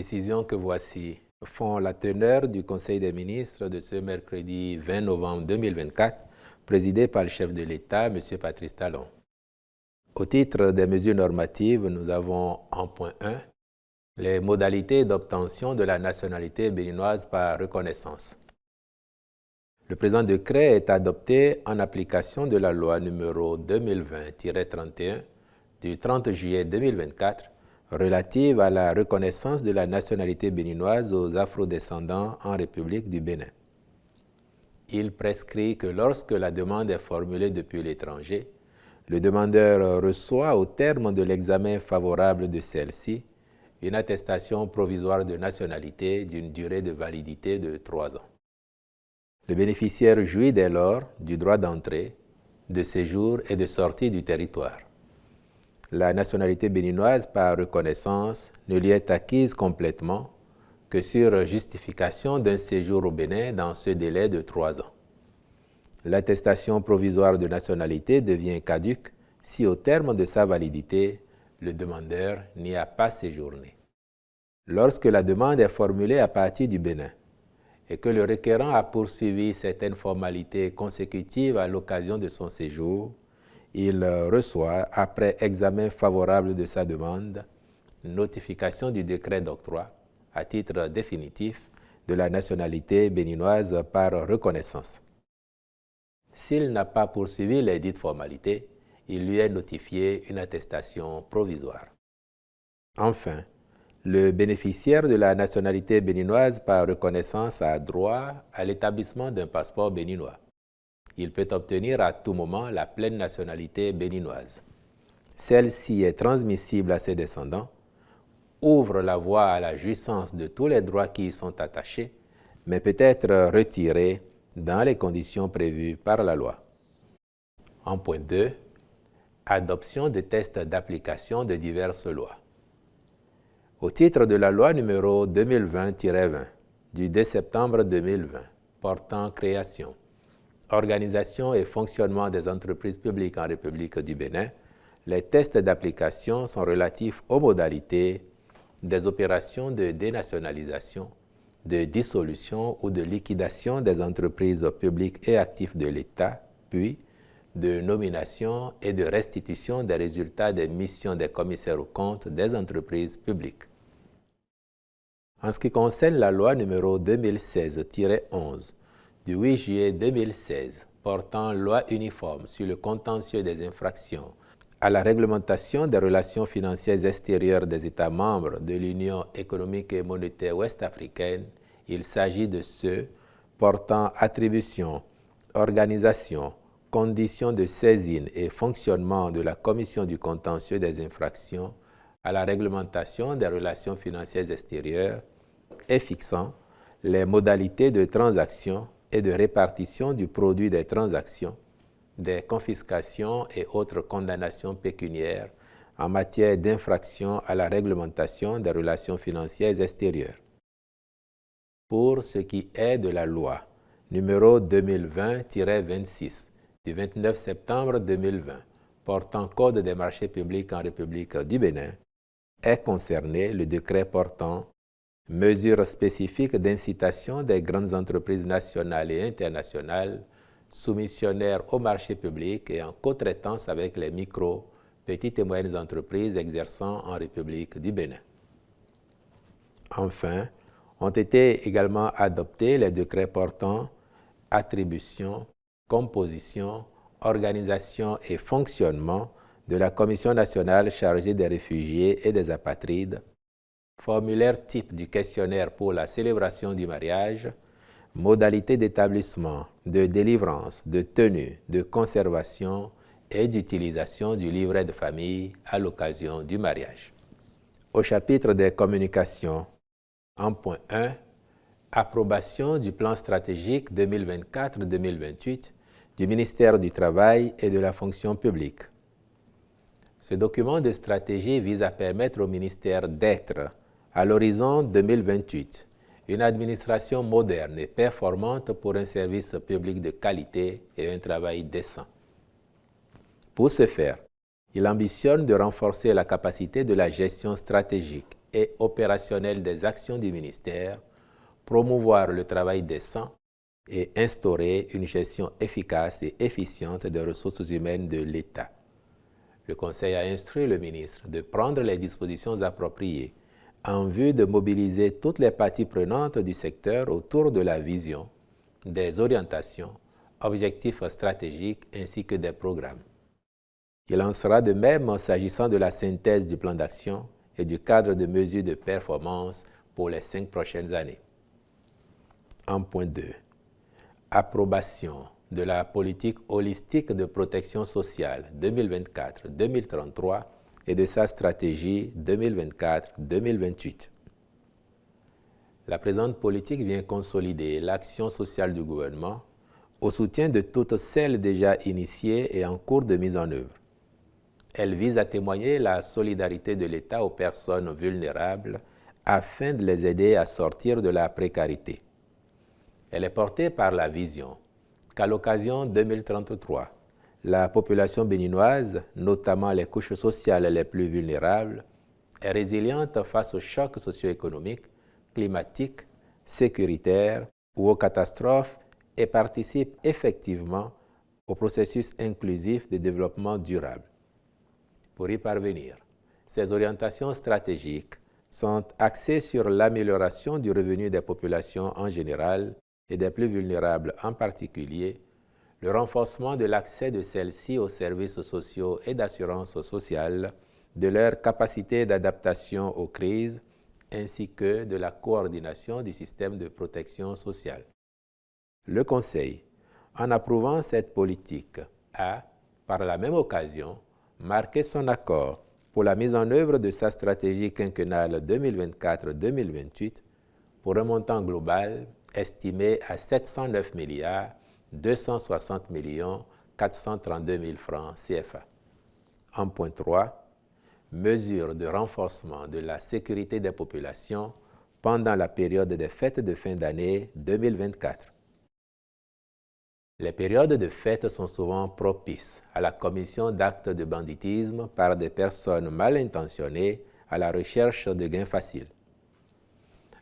décisions que voici font la teneur du Conseil des ministres de ce mercredi 20 novembre 2024, présidé par le chef de l'État, M. Patrice Talon. Au titre des mesures normatives, nous avons en point 1 les modalités d'obtention de la nationalité béninoise par reconnaissance. Le présent décret est adopté en application de la loi numéro 2020-31 du 30 juillet 2024 relative à la reconnaissance de la nationalité béninoise aux afrodescendants en République du Bénin. Il prescrit que lorsque la demande est formulée depuis l'étranger, le demandeur reçoit au terme de l'examen favorable de celle-ci une attestation provisoire de nationalité d'une durée de validité de 3 ans. Le bénéficiaire jouit dès lors du droit d'entrée, de séjour et de sortie du territoire. La nationalité béninoise par reconnaissance ne lui est acquise complètement que sur justification d'un séjour au Bénin dans ce délai de 3 ans. L'attestation provisoire de nationalité devient caduque si au terme de sa validité, le demandeur n'y a pas séjourné. Lorsque la demande est formulée à partir du Bénin et que le requérant a poursuivi certaines formalités consécutives à l'occasion de son séjour, il reçoit, après examen favorable de sa demande, notification du décret d'octroi à titre définitif de la nationalité béninoise par reconnaissance. S'il n'a pas poursuivi les dites formalités, il lui est notifié une attestation provisoire. Enfin, le bénéficiaire de la nationalité béninoise par reconnaissance a droit à l'établissement d'un passeport béninois. Il peut obtenir à tout moment la pleine nationalité béninoise. Celle-ci est transmissible à ses descendants, ouvre la voie à la jouissance de tous les droits qui y sont attachés, mais peut être retirée dans les conditions prévues par la loi. En point 2, adoption de tests d'application de diverses lois. Au titre de la loi numéro 2020-20 du 2 septembre 2020 portant création, organisation et fonctionnement des entreprises publiques en République du Bénin, les tests d'application sont relatifs aux modalités des opérations de dénationalisation, de dissolution ou de liquidation des entreprises publiques et actifs de l'État, puis de nomination et de restitution des résultats des missions des commissaires aux comptes des entreprises publiques. En ce qui concerne la loi numéro 2016-11 du 8 juillet 2016 portant loi uniforme sur le contentieux des infractions à la réglementation des relations financières extérieures des États membres de l'Union économique et monétaire ouest-africaine, il s'agit de ceux portant attribution, organisation, conditions de saisine et fonctionnement de la Commission du contentieux des infractions à la réglementation des relations financières extérieures et fixant les modalités de transaction et de répartition du produit des transactions, des confiscations et autres condamnations pécuniaires en matière d'infraction à la réglementation des relations financières extérieures. Pour ce qui est de la loi numéro 2020-26 du 29 septembre 2020 portant Code des marchés publics en République du Bénin, est concerné le décret portant mesures spécifiques d'incitation des grandes entreprises nationales et internationales soumissionnaires au marché public et en cotraitance avec les micro, petites et moyennes entreprises exerçant en République du Bénin. Enfin, ont été également adoptés les décrets portant attribution, composition, organisation et fonctionnement de la Commission nationale chargée des réfugiés et des apatrides, formulaire type du questionnaire pour la célébration du mariage, modalités d'établissement, de délivrance, de tenue, de conservation et d'utilisation du livret de famille à l'occasion du mariage. Au chapitre des communications, en point 1, approbation du plan stratégique 2024-2028 du ministère du Travail et de la fonction publique. Ce document de stratégie vise à permettre au ministère d'être, à l'horizon 2028, une administration moderne et performante pour un service public de qualité et un travail décent. Pour ce faire, il ambitionne de renforcer la capacité de la gestion stratégique et opérationnelle des actions du ministère, promouvoir le travail décent et instaurer une gestion efficace et efficiente des ressources humaines de l'État. Le Conseil a instruit le ministre de prendre les dispositions appropriées en vue de mobiliser toutes les parties prenantes du secteur autour de la vision, des orientations, objectifs stratégiques ainsi que des programmes. Il en sera de même s'agissant de la synthèse du plan d'action et du cadre de mesures de performance pour les 5 prochaines années. En point 2. Approbation de la politique holistique de protection sociale 2024-2033 et de sa stratégie 2024-2028. La présente politique vient consolider l'action sociale du gouvernement au soutien de toutes celles déjà initiées et en cours de mise en œuvre. Elle vise à témoigner la solidarité de l'État aux personnes vulnérables afin de les aider à sortir de la précarité. Elle est portée par la vision qu'à l'horizon 2033, la population béninoise, notamment les couches sociales les plus vulnérables, est résiliente face aux chocs socio-économiques, climatiques, sécuritaires ou aux catastrophes et participe effectivement au processus inclusif de développement durable. Pour y parvenir, ces orientations stratégiques sont axées sur l'amélioration du revenu des populations en général et des plus vulnérables en particulier, le renforcement de l'accès de celles-ci aux services sociaux et d'assurance sociale, de leur capacité d'adaptation aux crises, ainsi que de la coordination du système de protection sociale. Le Conseil, en approuvant cette politique, a, par la même occasion, marqué son accord pour la mise en œuvre de sa stratégie quinquennale 2024-2028 pour un montant global estimé à 709 milliards 260 millions 432 000 francs CFA. En point 3, mesures de renforcement de la sécurité des populations pendant la période des fêtes de fin d'année 2024. Les périodes de fête sont souvent propices à la commission d'actes de banditisme par des personnes mal intentionnées à la recherche de gains faciles.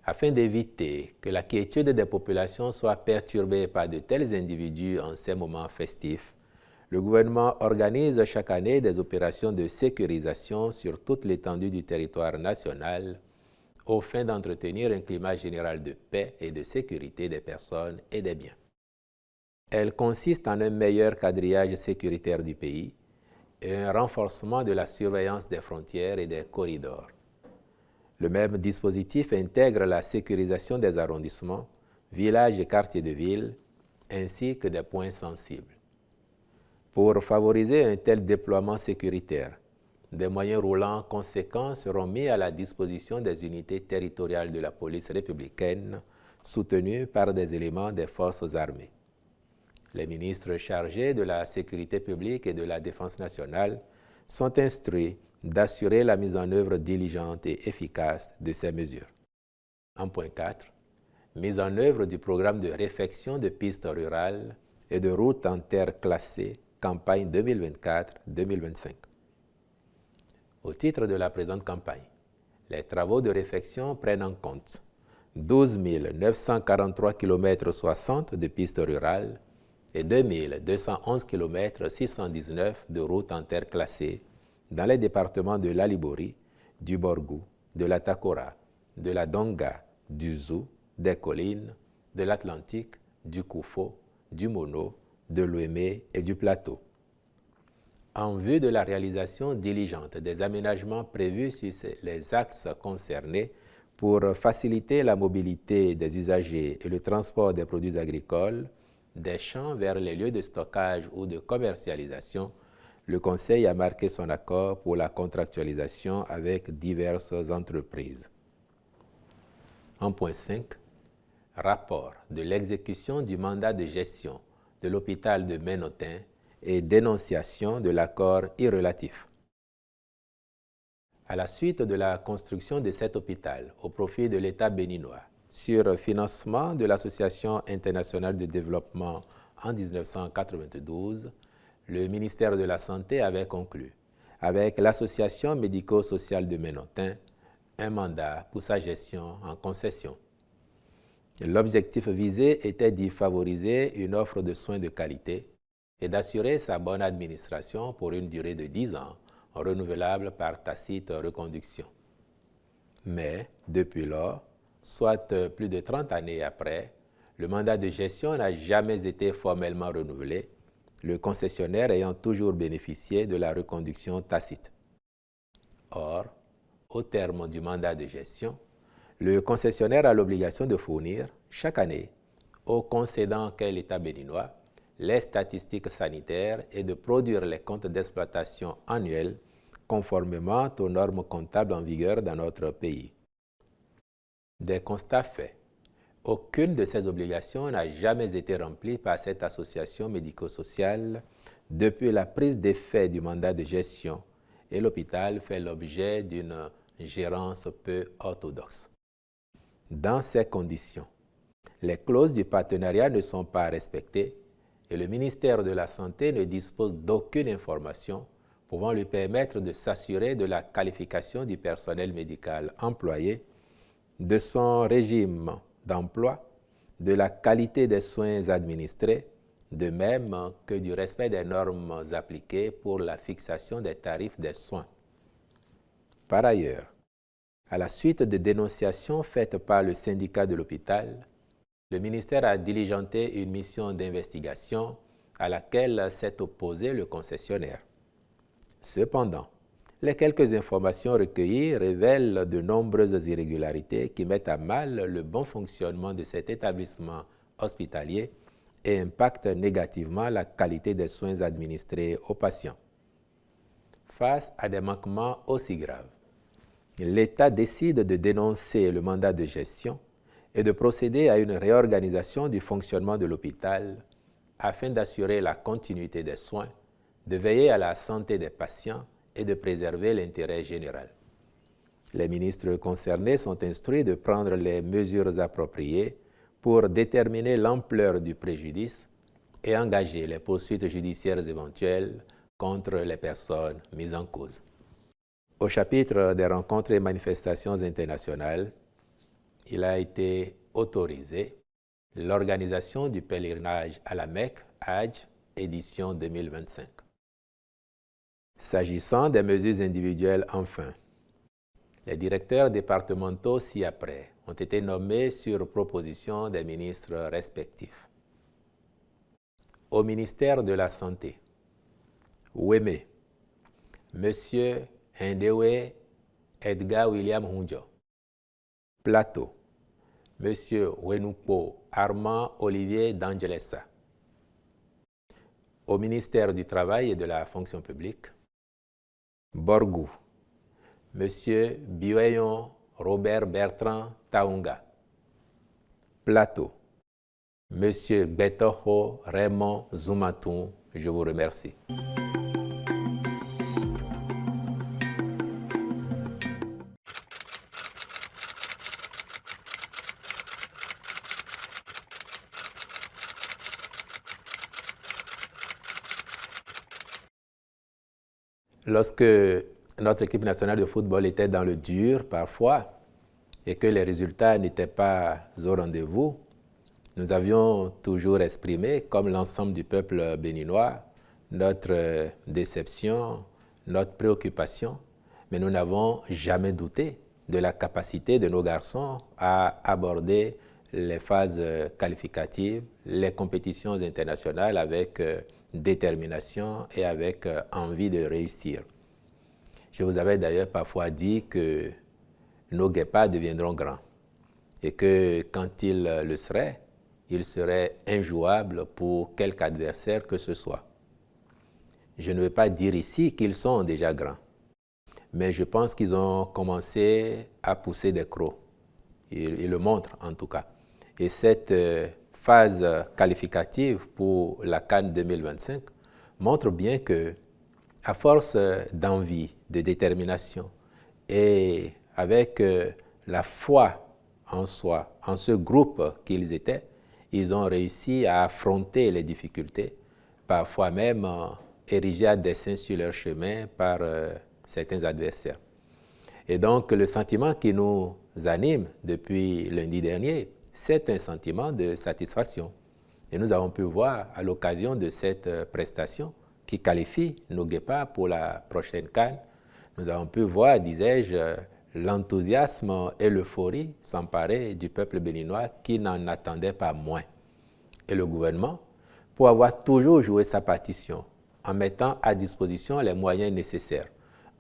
Afin d'éviter que la quiétude des populations soit perturbée par de tels individus en ces moments festifs, le gouvernement organise chaque année des opérations de sécurisation sur toute l'étendue du territoire national aux fins d'entretenir un climat général de paix et de sécurité des personnes et des biens. Elle consiste en un meilleur quadrillage sécuritaire du pays et un renforcement de la surveillance des frontières et des corridors. Le même dispositif intègre la sécurisation des arrondissements, villages et quartiers de ville, ainsi que des points sensibles. Pour favoriser un tel déploiement sécuritaire, des moyens roulants conséquents seront mis à la disposition des unités territoriales de la police républicaine, soutenues par des éléments des forces armées. Les ministres chargés de la sécurité publique et de la défense nationale sont instruits d'assurer la mise en œuvre diligente et efficace de ces mesures. En point 4, mise en œuvre du programme de réfection de pistes rurales et de routes en terre classées, campagne 2024-2025. Au titre de la présente campagne, les travaux de réfection prennent en compte 12 943 km 60 de pistes rurales et 2 211 km 619 de routes en terre classées dans les départements de l'Alibori, du Borgou, de la Takora, de la Donga, du Zou, des Collines, de l'Atlantique, du Koufo, du Mono, de l'Ouémé et du Plateau. En vue de la réalisation diligente des aménagements prévus sur les axes concernés pour faciliter la mobilité des usagers et le transport des produits agricoles, des champs vers les lieux de stockage ou de commercialisation, le Conseil a marqué son accord pour la contractualisation avec diverses entreprises. En point 5, rapport de l'exécution du mandat de gestion de l'hôpital de Ménotin et dénonciation de l'accord irrelatif. À la suite de la construction de cet hôpital au profit de l'État béninois, sur financement de l'Association internationale de développement en 1992, le ministère de la Santé avait conclu, avec l'Association médico-sociale de Ménotin, un mandat pour sa gestion en concession. L'objectif visé était d'y favoriser une offre de soins de qualité et d'assurer sa bonne administration pour une durée de 10 ans, renouvelable par tacite reconduction. Mais, depuis lors, soit plus de 30 années après, le mandat de gestion n'a jamais été formellement renouvelé, le concessionnaire ayant toujours bénéficié de la reconduction tacite. Or, au terme du mandat de gestion, le concessionnaire a l'obligation de fournir, chaque année, au concédant qu'est l'État béninois, les statistiques sanitaires et de produire les comptes d'exploitation annuels conformément aux normes comptables en vigueur dans notre pays. Des constats faits. Aucune de ces obligations n'a jamais été remplie par cette association médico-sociale depuis la prise d'effet du mandat de gestion et l'hôpital fait l'objet d'une gérance peu orthodoxe. Dans ces conditions, les clauses du partenariat ne sont pas respectées et le ministère de la Santé ne dispose d'aucune information pouvant lui permettre de s'assurer de la qualification du personnel médical employé, de son régime d'emploi, de la qualité des soins administrés, de même que du respect des normes appliquées pour la fixation des tarifs des soins. Par ailleurs, à la suite de dénonciations faites par le syndicat de l'hôpital, le ministère a diligenté une mission d'investigation à laquelle s'est opposé le concessionnaire. Cependant, les quelques informations recueillies révèlent de nombreuses irrégularités qui mettent à mal le bon fonctionnement de cet établissement hospitalier et impactent négativement la qualité des soins administrés aux patients. Face à des manquements aussi graves, l'État décide de dénoncer le mandat de gestion et de procéder à une réorganisation du fonctionnement de l'hôpital afin d'assurer la continuité des soins, de veiller à la santé des patients et de préserver l'intérêt général. Les ministres concernés sont instruits de prendre les mesures appropriées pour déterminer l'ampleur du préjudice et engager les poursuites judiciaires éventuelles contre les personnes mises en cause. Au chapitre des rencontres et manifestations internationales, il a été autorisé l'organisation du pèlerinage à la Mecque, Hajj, édition 2025. S'agissant des mesures individuelles, enfin, les directeurs départementaux ci-après ont été nommés sur proposition des ministres respectifs. Au ministère de la Santé, Ouémé, M. Hendewe Edgar William Hunjo. Plateau, M. Wenukpo Armand Olivier d'Angelessa. Au ministère du Travail et de la Fonction publique, Borgou, M. Biweyon Robert Bertrand Taunga. Plateau, M. Gbetoho Raymond Zoumatou. Je vous remercie. Lorsque notre équipe nationale de football était dans le dur parfois et que les résultats n'étaient pas au rendez-vous, nous avions toujours exprimé, comme l'ensemble du peuple béninois, notre déception, notre préoccupation, mais nous n'avons jamais douté de la capacité de nos garçons à aborder les phases qualificatives, les compétitions internationales avec détermination et avec envie de réussir. Je vous avais d'ailleurs parfois dit que nos guépards deviendront grands et que quand ils le seraient, ils seraient injouables pour quelque adversaire que ce soit. Je ne veux pas dire ici qu'ils sont déjà grands, mais je pense qu'ils ont commencé à pousser des crocs. Ils le montrent en tout cas. Et cette phase qualificative pour la CAN 2025 montre bien que, à force d'envie, de détermination et avec la foi en soi, en ce groupe qu'ils étaient, ils ont réussi à affronter les difficultés, parfois même érigés à dessein sur leur chemin par certains adversaires. Et donc, le sentiment qui nous anime depuis lundi dernier, c'est un sentiment de satisfaction. Et nous avons pu voir, à l'occasion de cette prestation qui qualifie nos guépards pour la prochaine CAN, nous avons pu voir, disais-je, l'enthousiasme et l'euphorie s'emparer du peuple béninois qui n'en attendait pas moins. Et le gouvernement, pour avoir toujours joué sa partition, en mettant à disposition les moyens nécessaires,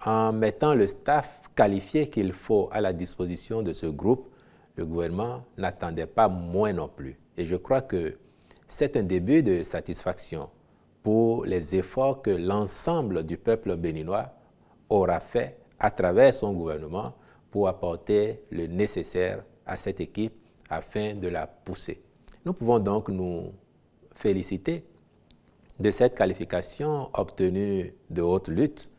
en mettant le staff qualifié qu'il faut à la disposition de ce groupe, le gouvernement n'attendait pas moins non plus. Et je crois que c'est un début de satisfaction pour les efforts que l'ensemble du peuple béninois aura fait à travers son gouvernement pour apporter le nécessaire à cette équipe afin de la pousser. Nous pouvons donc nous féliciter de cette qualification obtenue de haute lutte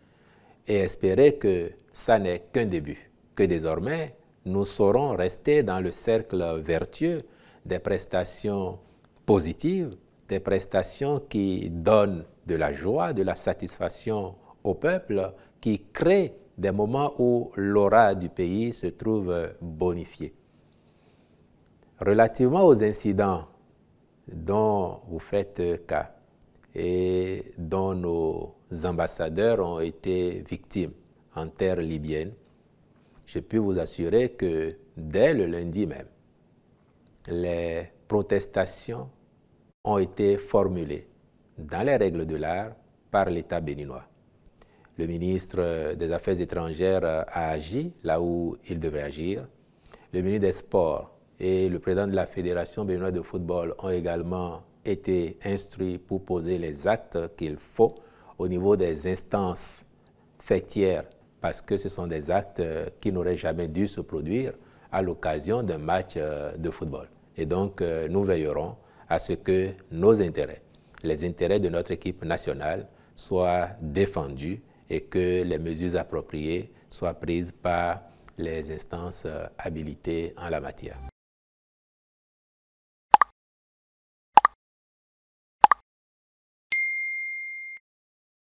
et espérer que ça n'est qu'un début, que désormais nous saurons rester dans le cercle vertueux des prestations positives, des prestations qui donnent de la joie, de la satisfaction au peuple, qui créent des moments où l'aura du pays se trouve bonifiée. Relativement aux incidents dont vous faites cas et dont nos ambassadeurs ont été victimes en terre libyenne, je peux vous assurer que dès le lundi même, les protestations ont été formulées dans les règles de l'art par l'État béninois. Le ministre des Affaires étrangères a agi là où il devait agir. Le ministre des Sports et le président de la Fédération béninoise de football ont également été instruits pour poser les actes qu'il faut au niveau des instances fêtières, parce que ce sont des actes qui n'auraient jamais dû se produire à l'occasion d'un match de football. Et donc, nous veillerons à ce que nos intérêts, les intérêts de notre équipe nationale, soient défendus et que les mesures appropriées soient prises par les instances habilitées en la matière.